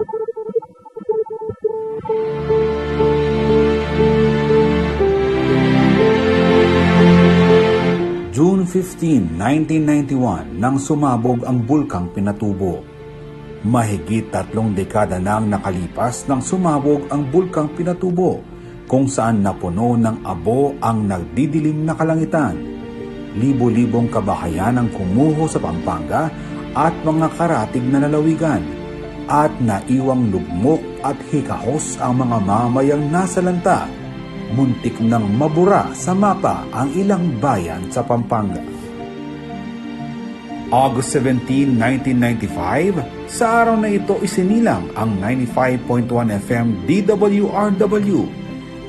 June 15, 1991 nang sumabog ang Bulkang Pinatubo. Mahigit 3 dekada nang nakalipas nang sumabog ang Bulkang Pinatubo, kung saan napuno ng abo ang nagdidilim na kalangitan. Libo-libong kabahayan ang kumuho sa Pampanga at mga karatig na lalawigan, at naiwang lugmok at hikahos ang mga mamayang nasa lanta. Muntik nang mabura sa mapa ang ilang bayan sa Pampanga. August 17, 1995, sa araw na ito isinilang ang 95.1 FM DWRW.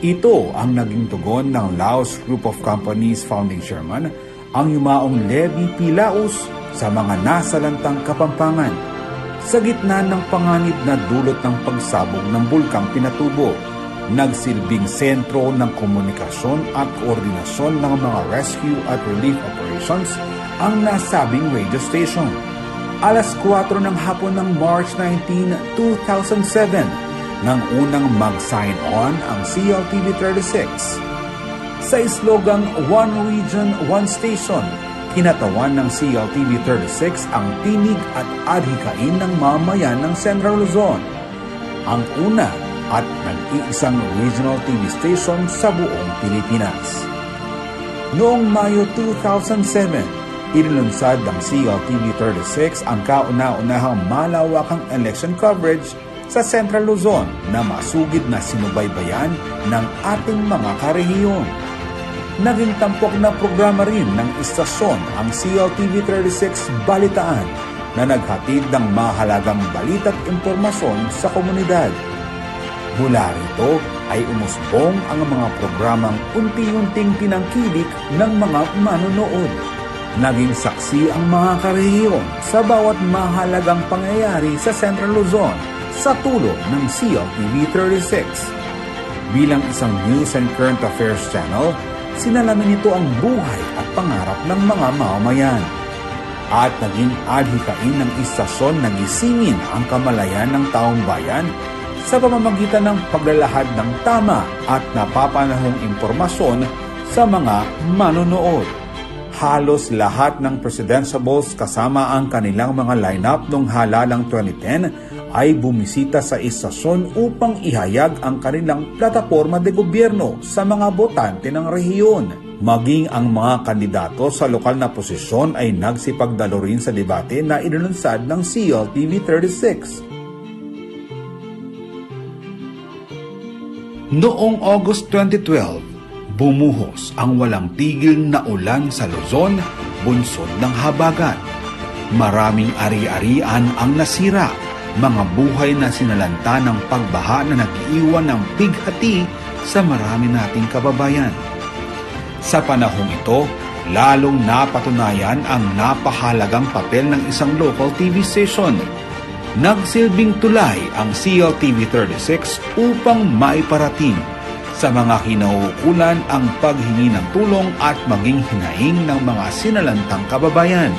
Ito ang naging tugon ng Laos Group of Companies founding chairman, ang yumaong Levi P. Laos, sa mga nasalantang Kapampangan. Sa gitna ng panganib na dulot ng pagsabog ng Bulkang Pinatubo, nagsilbing sentro ng komunikasyon at koordinasyon ng mga rescue at relief operations ang nasabing radio station. Alas 4 ng hapon ng March 19, 2007, nang unang mag-sign on ang CLTV 36. Sa slogang One Region, One Station, kinatawan ng CLTV 36 ang tinig at adhikain ng mamayan ng Central Luzon. Ang una at nag-iisang regional TV station sa buong Pilipinas. Noong Mayo 2007, inilunsad ng CLTV 36 ang kauna-unahang malawakang election coverage sa Central Luzon na masugid na sinubaybayan ng ating mga karehiyon. Naging tampok na programa rin ng istasyon ang CLTV 36 Balitaan na naghatid ng mahalagang balita at impormasyon sa komunidad. Mula rito ay umusbong ang mga programang unti-unting tinangkilik ng mga manonood. Naging saksi ang mga karehiyon sa bawat mahalagang pangyayari sa Central Luzon sa tulong ng CLTV 36. Bilang isang news and current affairs channel, sinalamin nito ang buhay at pangarap ng mga mamamayan. At naging adhikain ng istasyon na gisingin ang kamalayan ng taong bayan sa pamamagitan ng paglalahad ng tama at napapanahong impormasyon sa mga manonood. Halos lahat ng presidensiables kasama ang kanilang mga lineup noong halalang 2010 ay bumisita sa istasyon upang ihayag ang kanilang plataporma de gobyerno sa mga botante ng rehiyon. Maging ang mga kandidato sa lokal na posisyon ay nagsipagdalo rin sa debate na inilunsad ng CLTV 36. Noong August 2012, bumuhos ang walang tigil na ulan sa Luzon, bunsod ng habagat. Maraming ari-arian ang nasira, mga buhay na sinalanta ng pagbaha na nag-iwan ng bighati sa marami nating kababayan. Sa panahong ito, lalong napatunayan ang napahalagang papel ng isang local TV station. Nagsilbing tulay ang CLTV 36 upang maiparating sa mga kinauukulan ang paghingi ng tulong at maging hinaing ng mga sinalantang kababayan.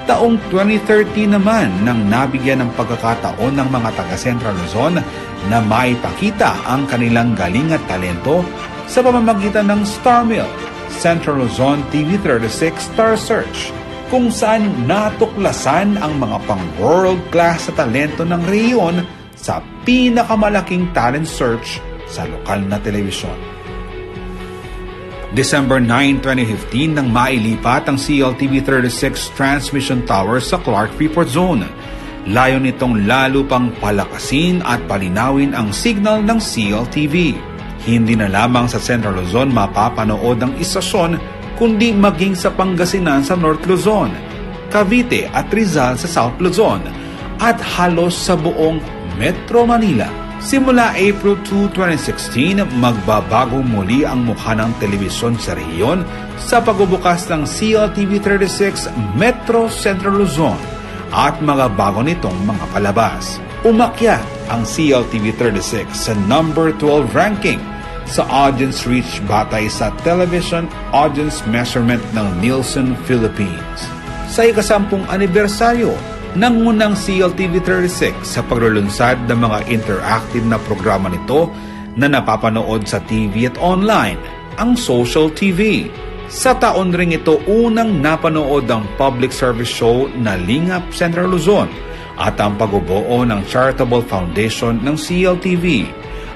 Taong 2013 naman nang nabigyan ng pagkakataon ng mga taga Central Luzon na maipakita ang kanilang galing at talento sa pamamagitan ng Star Mill, Central Luzon TV 36 Star Search, kung saan natuklasan ang mga pang-world class sa talento ng rehiyon sa pinakamalaking talent search sa lokal na telebisyon. December 9, 2015 nang mailipat ang CLTV 36 Transmission Tower sa Clark Freeport Zone. Layo nitong lalo pang palakasin at palinawin ang signal ng CLTV. Hindi na lamang sa Central Luzon mapapanood ang istasyon, kundi maging sa Pangasinan sa North Luzon, Cavite at Rizal sa South Luzon, at halos sa buong Metro Manila. Simula April 2, 2016, magbabagong muli ang mukha ng telebisyon sa rehiyon sa pagbubukas ng CLTV 36 Metro Central Luzon at mga bago nitong mga palabas. Umakyat ang CLTV 36 sa number 12 ranking sa audience reach batay sa television audience measurement ng Nielsen Philippines. Sa ika-10 anibersaryo Nangunang CLTV36 sa paglulunsad ng mga interactive na programa nito na napapanood sa TV at online, ang Social TV. Sa taon ring ito unang napanood ang public service show na Lingap Central Luzon at ang pagbubuo ng Charitable Foundation ng CLTV,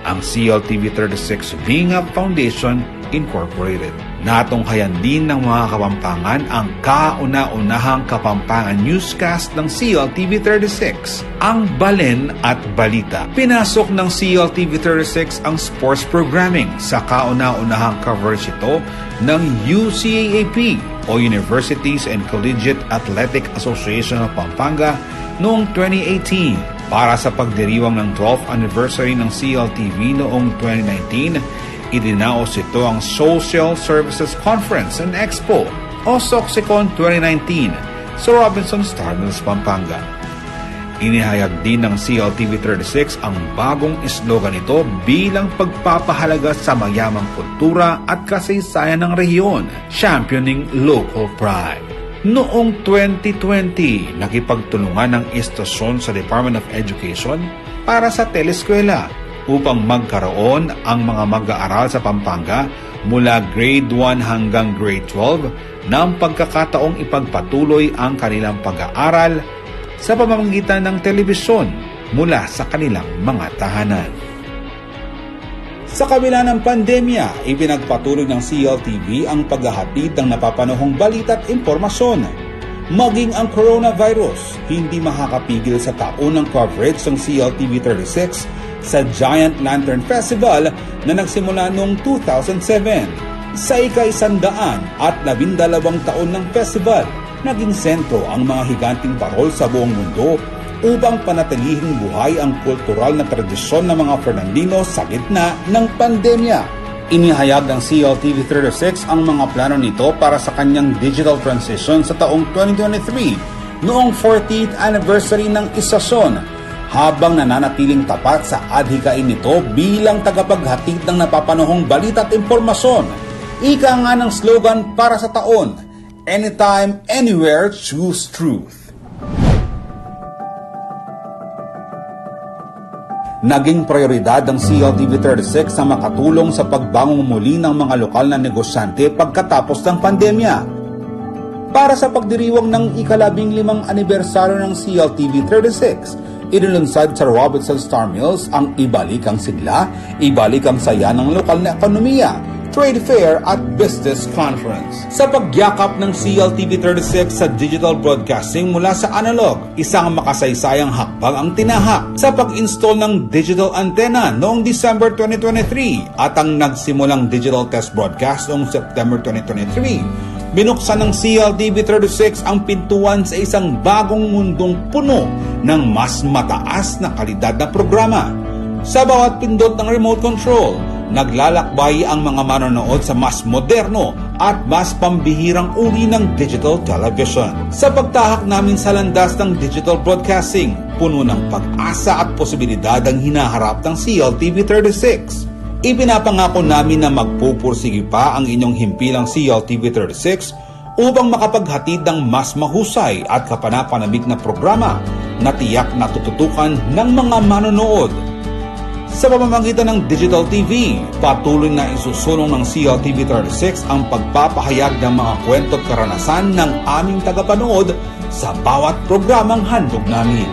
ang CLTV36 Lingap Foundation Incorporated. Natunghayan din ng mga Kapampangan ang kauna-unahang Kapampangan newscast ng CLTV36, ang Balen at Balita. Pinasok ng CLTV36 ang sports programming sa kauna-unahang coverage ito ng UCAAP o Universities and Collegiate Athletic Association of Pampanga noong 2018. Para sa pagdiriwang ng 12th anniversary ng CLTV noong 2019, idinaos ito ang Social Services Conference and Expo o SOCSECON 2019 sa Robinsons Star Mills, Pampanga. Inihayag din ng CLTV36 ang bagong slogan nito bilang pagpapahalaga sa mayamang kultura at kasaysayan ng rehiyon, championing local pride. Noong 2020, nakipagtulungan ng istasyon sa Department of Education para sa teleskwela upang magkaroon ang mga mag-aaral sa Pampanga mula grade 1 hanggang grade 12 ng pagkakataong ipagpatuloy ang kanilang pag-aaral sa pamamagitan ng telebisyon mula sa kanilang mga tahanan. Sa kabila ng pandemya, ipinagpatuloy ng CLTV ang paghahatid ng napapanahong balita at impormasyon. Maging ang coronavirus, hindi makakapigil sa taunang coverage ng CLTV36 sa Giant Lantern Festival na nagsimula noong 2007. Sa ika-112 taon ng festival, naging sentro ang mga higanting parol sa buong mundo upang panatilihing buhay ang kultural na tradisyon ng mga Fernandino sa gitna ng pandemya. Inihayag ng CLTV36 ang mga plano nito para sa kanyang digital transition sa taong 2023 noong 40th anniversary ng istasyon, habang nananatiling tapat sa adhikain nito bilang tagapaghatid ng napapanahong balita at impormasyon. Ika nga ng slogan para sa taon, Anytime, Anywhere, Choose Truth. Naging prioridad ng CLTV36 na makatulong sa pagbangong muli ng mga lokal na negosyante pagkatapos ng pandemya. Para sa pagdiriwang ng ika-15 anibersaryo ng CLTV36, inilunsad sa Robinsons Star Mills ang Ibalik ang Sigla, Ibalik ang Saya ng Lokal na Ekonomiya, Trade Fair at Business Conference. Sa pagyakap ng CLTV36 sa digital broadcasting mula sa analog, isang makasaysayang hakbang ang tinahak sa pag-install ng digital antenna noong December 2023 at ang nagsimulang digital test broadcast noong September 2023. Binuksan ng CLTV36 ang pintuan sa isang bagong mundong puno ng mas mataas na kalidad na programa. Sa bawat pindot ng remote control, naglalakbay ang mga manonood sa mas moderno at mas pambihirang uri ng digital television. Sa pagtahak namin sa landas ng digital broadcasting, puno ng pag-asa at posibilidad ang hinaharap ng CLTV36. Ipinapangako namin na magpupursige pa ang inyong himpilang CLTV36 upang makapaghatid ng mas mahusay at kapanapanabik na programa na tiyak na tututukan ng mga manonood. Sa pamamagitan ng Digital TV, patuloy na isusulong ng CLTV36 ang pagpapahayag ng mga kwento at karanasan ng aming tagapanood sa bawat programang handog namin.